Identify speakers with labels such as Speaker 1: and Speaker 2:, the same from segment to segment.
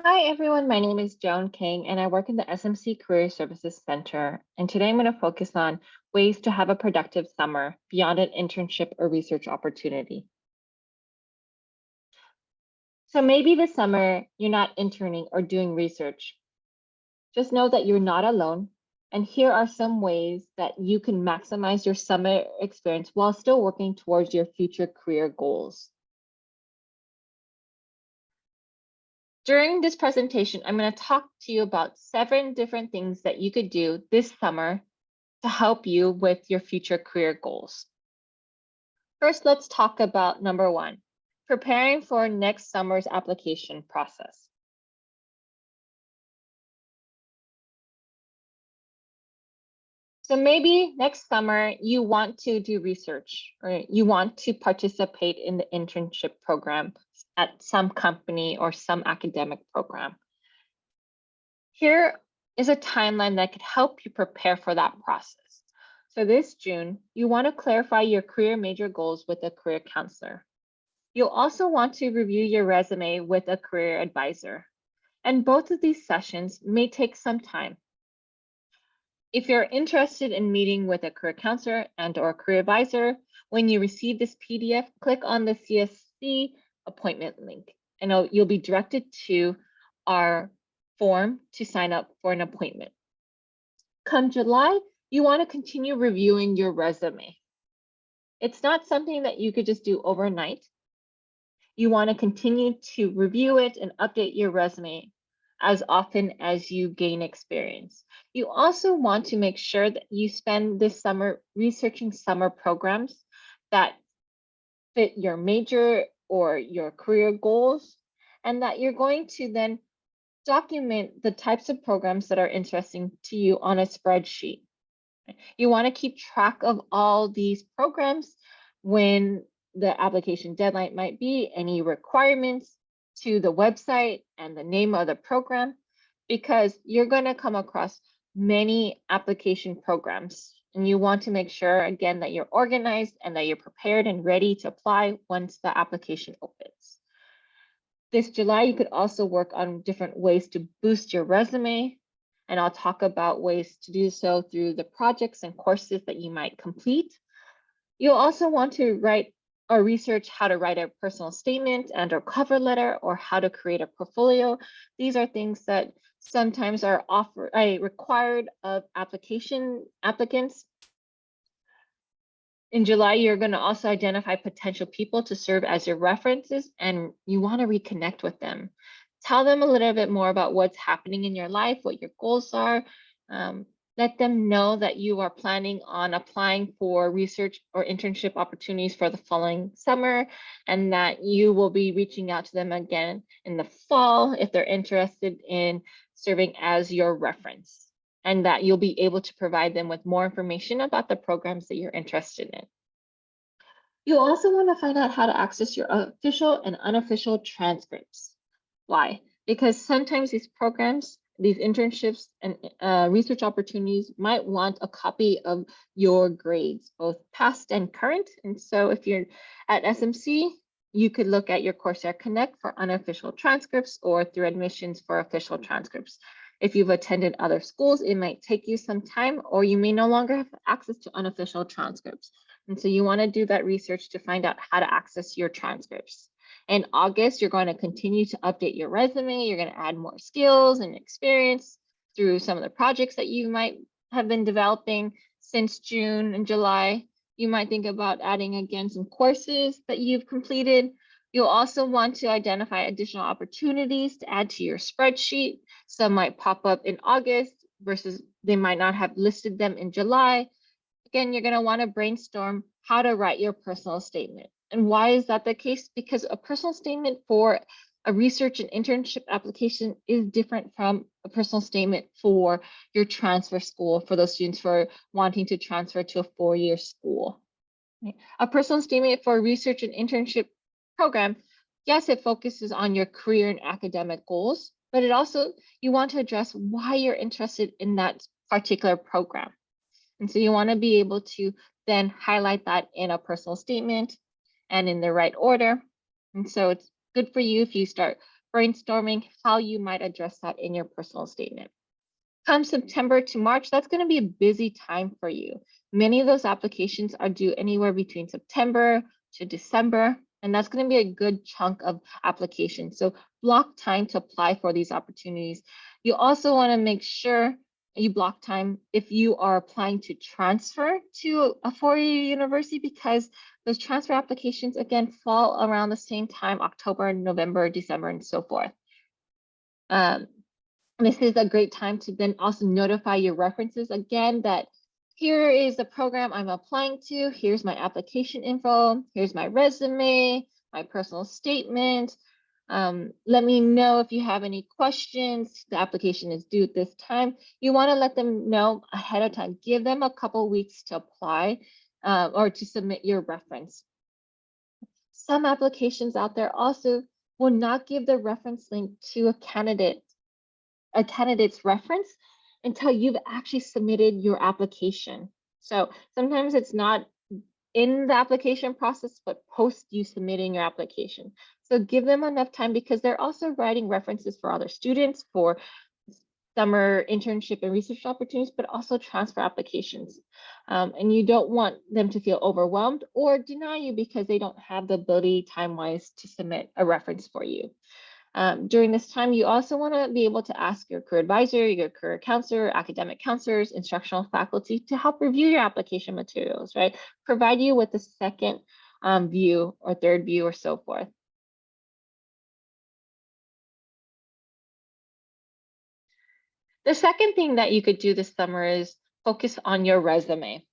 Speaker 1: Hi everyone, my name is Joan King and I work in the SMC Career Services Center. And today I'm going to focus on ways to have a productive summer beyond an internship or research opportunity. So maybe this summer you're not interning or doing research. Just know that you're not alone. And here are some ways that you can maximize your summer experience while still working towards your future career goals. During this presentation, I'm going to talk to you about 7 different things that you could do this summer to help you with your future career goals. First, let's talk about number 1, preparing for next summer's application process. So maybe next summer you want to do research or you want to participate in the internship program at some company or some academic program. Here is a timeline that could help you prepare for that process. So this June, you want to clarify your career major goals with a career counselor. You'll also want to review your resume with a career advisor. And both of these sessions may take some time. If you're interested in meeting with a career counselor and or career advisor, when you receive this PDF, click on the CSC appointment link and you'll be directed to our form to sign up for an appointment. Come July, you want to continue reviewing your resume. It's not something that you could just do overnight. You want to continue to review it and update your resume as often as you gain experience. You also want to make sure that you spend this summer researching summer programs that fit your major or your career goals, and that you're going to then document the types of programs that are interesting to you on a spreadsheet. You want to keep track of all these programs when the application deadline might be, any requirements to the website and the name of the program, because you're going to come across many application programs. And you want to make sure, again, that you're organized and that you're prepared and ready to apply once the application opens. This July, you could also work on different ways to boost your resume. And I'll talk about ways to do so through the projects and courses that you might complete. You'll also want to write or research how to write a personal statement and or cover letter or how to create a portfolio. These are things that sometimes are required of applicants. In July, you're going to also identify potential people to serve as your references, and you want to reconnect with them. Tell them a little bit more about what's happening in your life, what your goals are. Let them know that you are planning on applying for research or internship opportunities for the following summer, and that you will be reaching out to them again in the fall if they're interested in serving as your reference, and that you'll be able to provide them with more information about the programs that you're interested in. You'll also want to find out how to access your official and unofficial transcripts. Why? Because sometimes these programs, these internships and research opportunities might want a copy of your grades, both past and current. And so if you're at SMC, you could look at your Coursera Connect for unofficial transcripts or through admissions for official transcripts. If you've attended other schools, it might take you some time, or you may no longer have access to unofficial transcripts. And so you want to do that research to find out how to access your transcripts. In August, you're going to continue to update your resume. You're going to add more skills and experience through some of the projects that you might have been developing since June and July. You might think about adding again some courses that you've completed. You'll also want to identify additional opportunities to add to your spreadsheet. Some might pop up in August versus they might not have listed them in July. Again, you're going to want to brainstorm how to write your personal statement. And why is that the case? Because a personal statement for a research and internship application is different from a personal statement for your transfer school, for those students who are wanting to transfer to a 4-year school. A personal statement for a research and internship program, yes, it focuses on your career and academic goals, but it also, you want to address why you're interested in that particular program. And so you want to be able to then highlight that in a personal statement and in the right order. And so it's good for you if you start brainstorming how you might address that in your personal statement. Come September to March, that's going to be a busy time for you. Many of those applications are due anywhere between September to December, and that's going to be a good chunk of applications. So block time to apply for these opportunities. You also want to make sure you block time if you are applying to transfer to a four-year university, because those transfer applications, again, fall around the same time, October, November, December, and so forth. This is a great time to then also notify your references again that here is the program I'm applying to, here's my application info, here's my resume, my personal statement. Let me know if you have any questions. The application is due at this time. You want to let them know ahead of time. Give them a couple weeks to apply or to submit your reference. Some applications out there also will not give the reference link to a candidate's reference until you've actually submitted your application. So sometimes it's not in the application process, but post you submitting your application. So give them enough time, because they're also writing references for other students, for summer internship and research opportunities, but also transfer applications. And you don't want them to feel overwhelmed or deny you because they don't have the ability time-wise to submit a reference for you. During this time, you also want to be able to ask your career advisor, your career counselor, academic counselors, instructional faculty to help review your application materials, right? Provide you with a second view or third view or so forth. The second thing that you could do this summer is focus on your resume.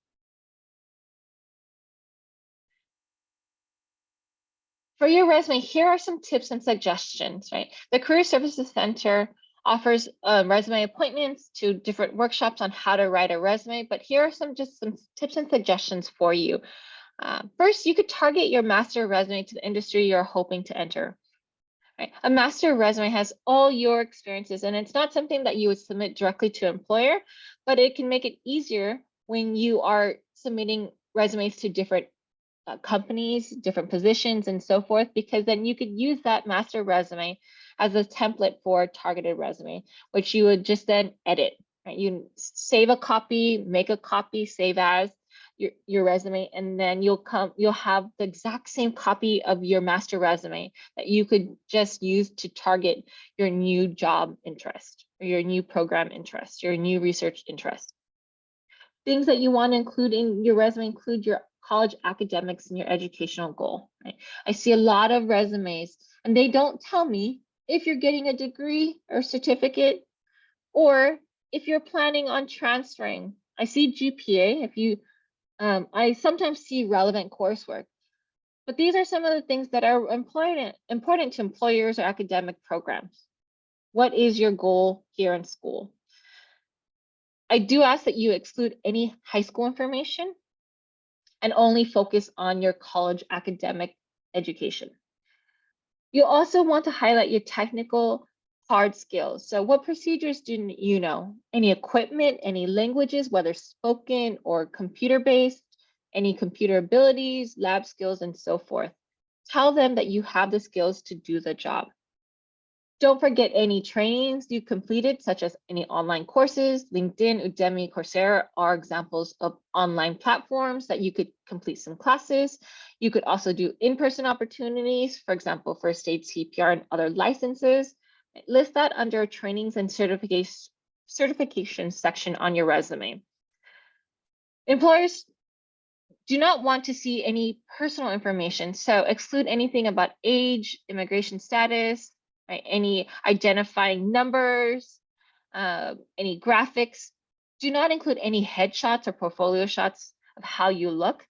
Speaker 1: For your resume, here are some tips and suggestions, right? The Career Services Center offers resume appointments to different workshops on how to write a resume, but here are some tips and suggestions for you. First, you could target your master resume to the industry you're hoping to enter. Right? A master resume has all your experiences, and it's not something that you would submit directly to an employer, but it can make it easier when you are submitting resumes to different companies, different positions, and so forth, because then you could use that master resume as a template for a targeted resume, which you would just then edit. Right? You save a copy, make a copy, save as your resume, and then you'll have the exact same copy of your master resume that you could just use to target your new job interest, or your new program interest, your new research interest. Things that you want to include in your resume include your college academics and your educational goal. Right? I see a lot of resumes and they don't tell me if you're getting a degree or certificate, or if you're planning on transferring. I see GPA. If you, I sometimes see relevant coursework, but these are some of the things that are important to employers or academic programs. What is your goal here in school? I do ask that you exclude any high school information and only focus on your college academic education. You also want to highlight your technical hard skills. So what procedures do you know? Any equipment, any languages, whether spoken or computer-based, any computer abilities, lab skills, and so forth. Tell them that you have the skills to do the job. Don't forget any trainings you completed, such as any online courses. LinkedIn, Udemy, Coursera are examples of online platforms that you could complete some classes. You could also do in-person opportunities, for example, first aid, CPR, and other licenses. List that under trainings and certification section on your resume. Employers do not want to see any personal information, so exclude anything about age, immigration status, right? Any identifying numbers, any graphics. Do not include any headshots or portfolio shots of how you look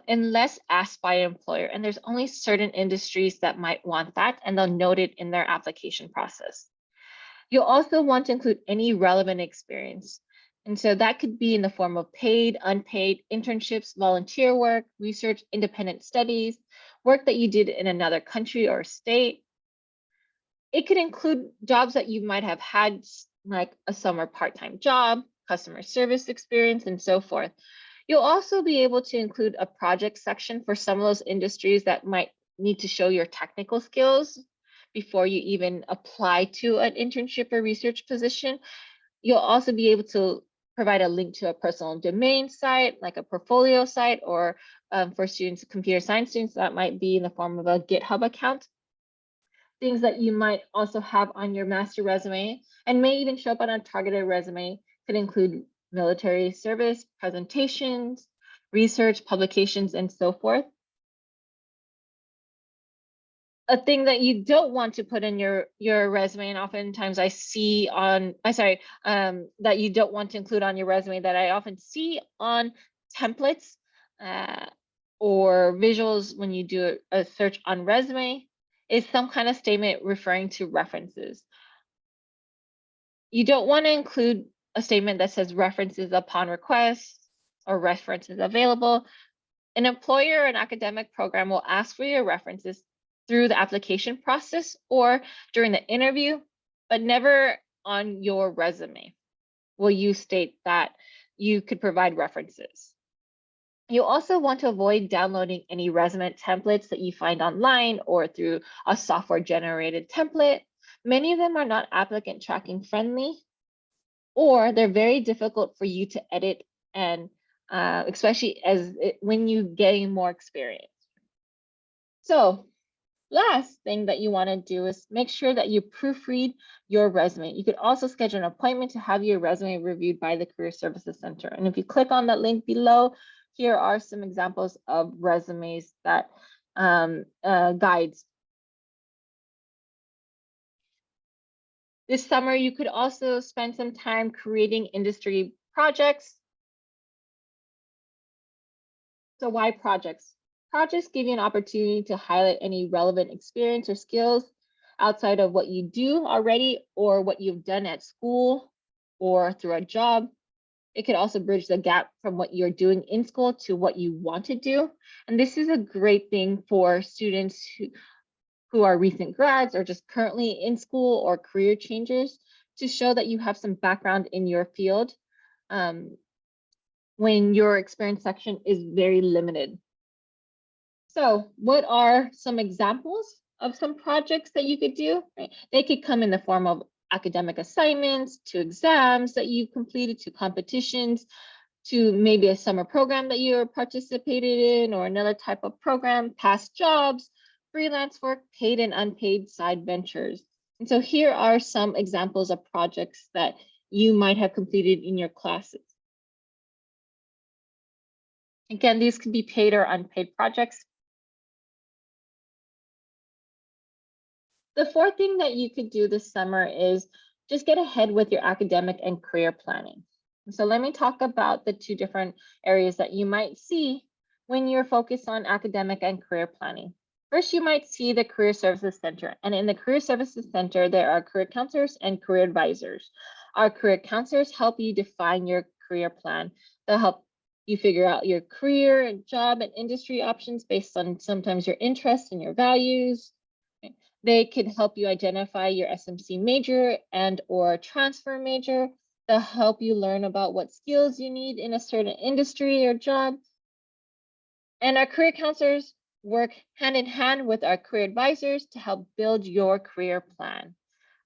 Speaker 1: unless asked by an employer. And there's only certain industries that might want that, and they'll note it in their application process. You'll also want to include any relevant experience. And so that could be in the form of paid, unpaid internships, volunteer work, research, independent studies, work that you did in another country or state. It could include jobs that you might have had, like a summer part-time job, customer service experience, and so forth. You'll also be able to include a project section for some of those industries that might need to show your technical skills, before you even apply to an internship or research position. You'll also be able to provide a link to a personal domain site, like a portfolio site, or for students, computer science students, that might be in the form of a GitHub account. Things that you might also have on your master resume and may even show up on a targeted resume could include military service, presentations, research, publications, and so forth. A thing that you don't want to put in your resume, and oftentimes I see on, that you don't want to include on your resume, that I often see on templates or visuals when you do a search on resume, is some kind of statement referring to references. You don't want to include a statement that says references upon request or references available. An employer or an academic program will ask for your references through the application process or during the interview, but never on your resume will you state that you could provide references. You also want to avoid downloading any resume templates that you find online or through a software generated template. Many of them are not applicant tracking friendly, or they're very difficult for you to edit, and especially when you gain more experience. So last thing that you want to do is make sure that you proofread your resume. You could also schedule an appointment to have your resume reviewed by the Career Services Center. And if you click on that link below, here are some examples of resumes that guides. This summer, you could also spend some time creating industry projects. So why projects? Projects give you an opportunity to highlight any relevant experience or skills outside of what you do already or what you've done at school or through a job. It could also bridge the gap from what you're doing in school to what you want to do. And this is a great thing for students who are recent grads or just currently in school or career changers, to show that you have some background in your field when your experience section is very limited. So what are some examples of some projects that you could do? Right? They could come in the form of academic assignments, to exams that you completed, to competitions, to maybe a summer program that you participated in, or another type of program, past jobs, freelance work, paid and unpaid side ventures. And so here are some examples of projects that you might have completed in your classes. Again, these could be paid or unpaid projects. The fourth thing that you could do this summer is just get ahead with your academic and career planning. So let me talk about the two different areas that you might see when you're focused on academic and career planning. First, you might see the Career Services Center. And in the Career Services Center, there are career counselors and career advisors. Our career counselors help you define your career plan. They'll help you figure out your career and job and industry options based on sometimes your interests and your values. They can help you identify your SMC major and or transfer major. They'll help you learn about what skills you need in a certain industry or job. And our career counselors work hand in hand with our career advisors to help build your career plan.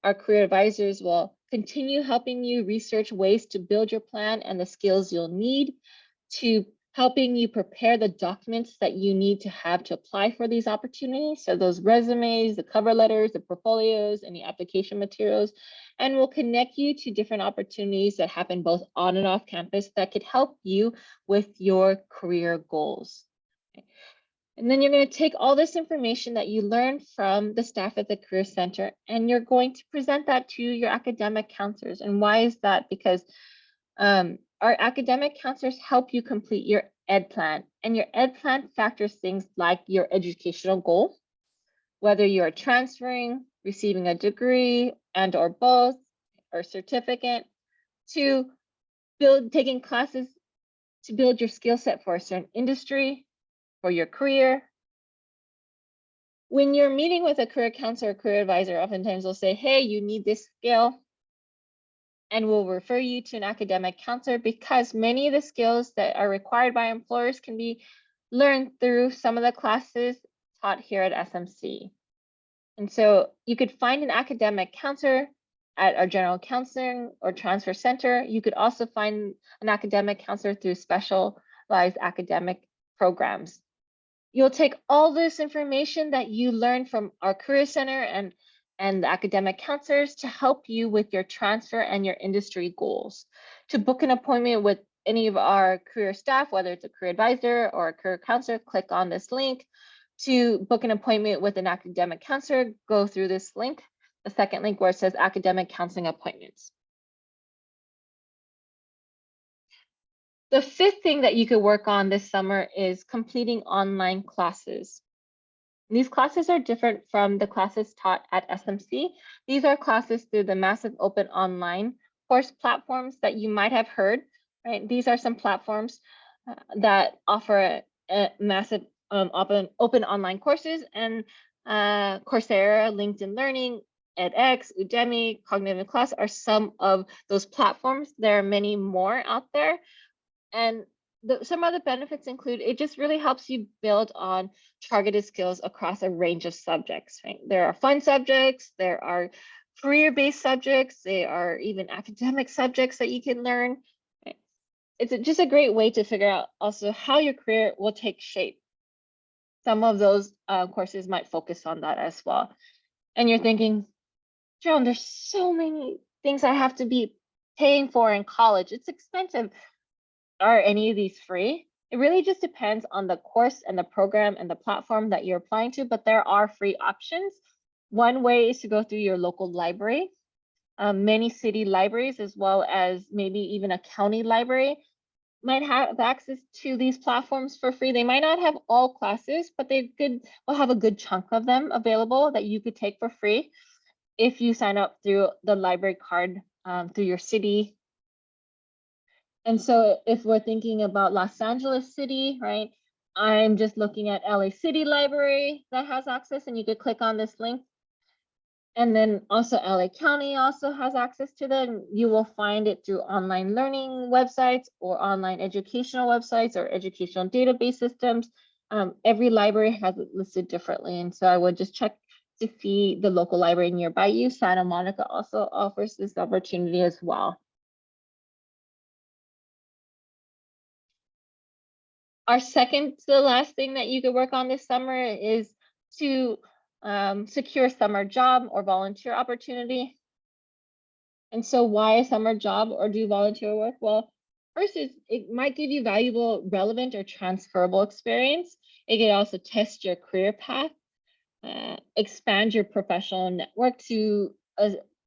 Speaker 1: Our career advisors will continue helping you research ways to build your plan and the skills you'll need, to helping you prepare the documents that you need to have to apply for these opportunities. So those resumes, the cover letters, the portfolios, and the application materials, and will connect you to different opportunities that happen both on and off campus that could help you with your career goals. And then you're going to take all this information that you learned from the staff at the Career Center, and you're going to present that to your academic counselors. And why is that? Because our academic counselors help you complete your ed plan, and your ed plan factors things like your educational goal, whether you're transferring, receiving a degree and or both, or certificate, to taking classes to build your skill set for a certain industry, for your career. When you're meeting with a career counselor or career advisor, oftentimes they'll say, hey, you need this skill, and we'll refer you to an academic counselor, because many of the skills that are required by employers can be learned through some of the classes taught here at SMC. And so you could find an academic counselor at our general counseling or transfer center. You could also find an academic counselor through specialized academic programs. You'll take all this information that you learned from our career center and the academic counselors to help you with your transfer and your industry goals. To book an appointment with any of our career staff, whether it's a career advisor or a career counselor, click on this link. To book an appointment with an academic counselor, go through this link, the second link where it says academic counseling appointments. The fifth thing that you could work on this summer is completing online classes. These classes are different from the classes taught at SMC. These are classes through the massive open online course platforms that you might have heard, right? These are some platforms that offer a massive open online courses, and Coursera, LinkedIn Learning, edX, Udemy, Cognitive Class are some of those platforms. There are many more out there. And some other benefits include it just really helps you build on targeted skills across a range of subjects, right? There are fun subjects, there are career-based subjects, there are even academic subjects that you can learn. Right? It's just a great way to figure out also how your career will take shape. Some of those courses might focus on that as well. And you're thinking, Joan, there's so many things I have to be paying for in college. It's expensive. Are any of these free? It really just depends on the course and the program and the platform that you're applying to, but there are free options. One way is to go through your local library. Many city libraries, as well as maybe even a county library, might have access to these platforms for free. They might not have all classes, but will have a good chunk of them available that you could take for free if you sign up through the library card through your city. And so if we're thinking about Los Angeles City, right, I'm just looking at LA City Library that has access, and you could click on this link. And then also LA County also has access to them. You will find it through online learning websites or online educational websites or educational database systems. Every library has it listed differently. And so I would just check to see the local library nearby you. Santa Monica also offers this opportunity as well. Our second to the last thing that you could work on this summer is to secure a summer job or volunteer opportunity. And so why a summer job or do volunteer work? Well, first is it might give you valuable, relevant, or transferable experience. It can also test your career path, expand your professional network to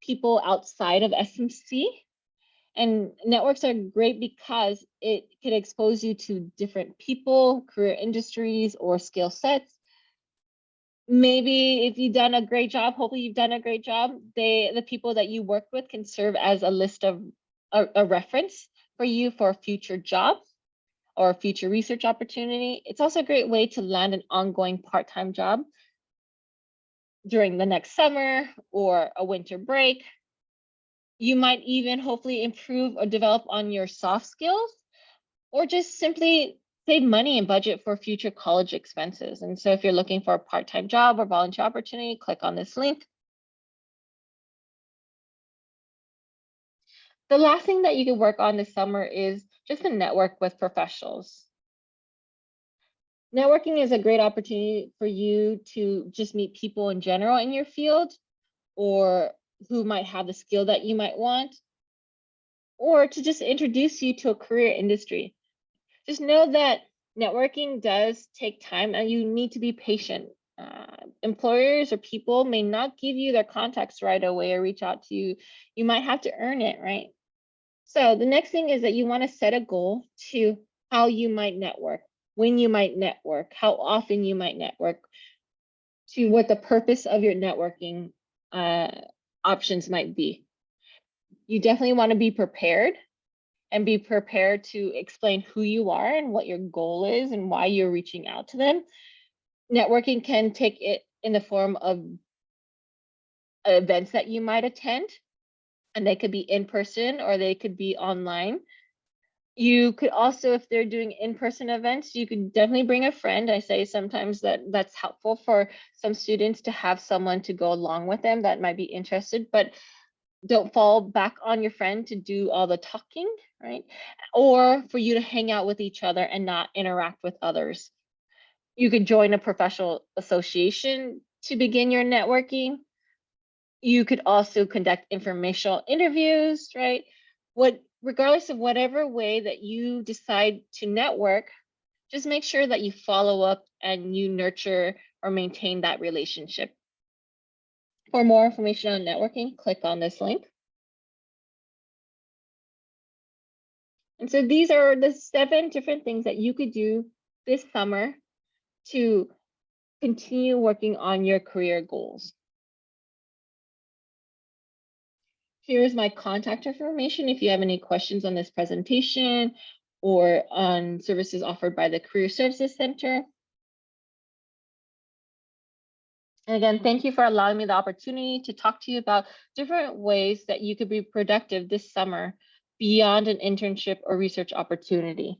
Speaker 1: people outside of SMC. And networks are great because it could expose you to different people, career industries, or skill sets. Maybe if you've done a great job, hopefully you've done a great job, the people that you work with can serve as a list of a reference for you for a future job or a future research opportunity. It's also a great way to land an ongoing part-time job during the next summer or a winter break. You might even hopefully improve or develop on your soft skills, or just simply save money and budget for future college expenses. And so if you're looking for a part-time job or volunteer opportunity, click on this link. The last thing that you can work on this summer is just to network with professionals. Networking is a great opportunity for you to just meet people in general in your field, or who might have the skill that you might want, or to just introduce you to a career industry. Just know that networking does take time and you need to be patient. Employers or people may not give you their contacts right away or reach out to you. You might have to earn it, right? So the next thing is that you want to set a goal to how you might network, when you might network, how often you might network, to what the purpose of your networking options might be. You definitely want to be prepared and be prepared to explain who you are and what your goal is and why you're reaching out to them. Networking can take it in the form of events that you might attend, and they could be in person or they could be online. You could also, if they're doing in-person events, you could definitely bring a friend. I say sometimes that's helpful for some students to have someone to go along with them that might be interested, but don't fall back on your friend to do all the talking, right? Or for you to hang out with each other and not interact with others. You could join a professional association to begin your networking. You could also conduct informational interviews, right? Regardless of whatever way that you decide to network, just make sure that you follow up and you nurture or maintain that relationship. For more information on networking, click on this link. And so these are the 7 different things that you could do this summer to continue working on your career goals. Here's my contact information if you have any questions on this presentation or on services offered by the Career Services Center. And again, thank you for allowing me the opportunity to talk to you about different ways that you could be productive this summer beyond an internship or research opportunity.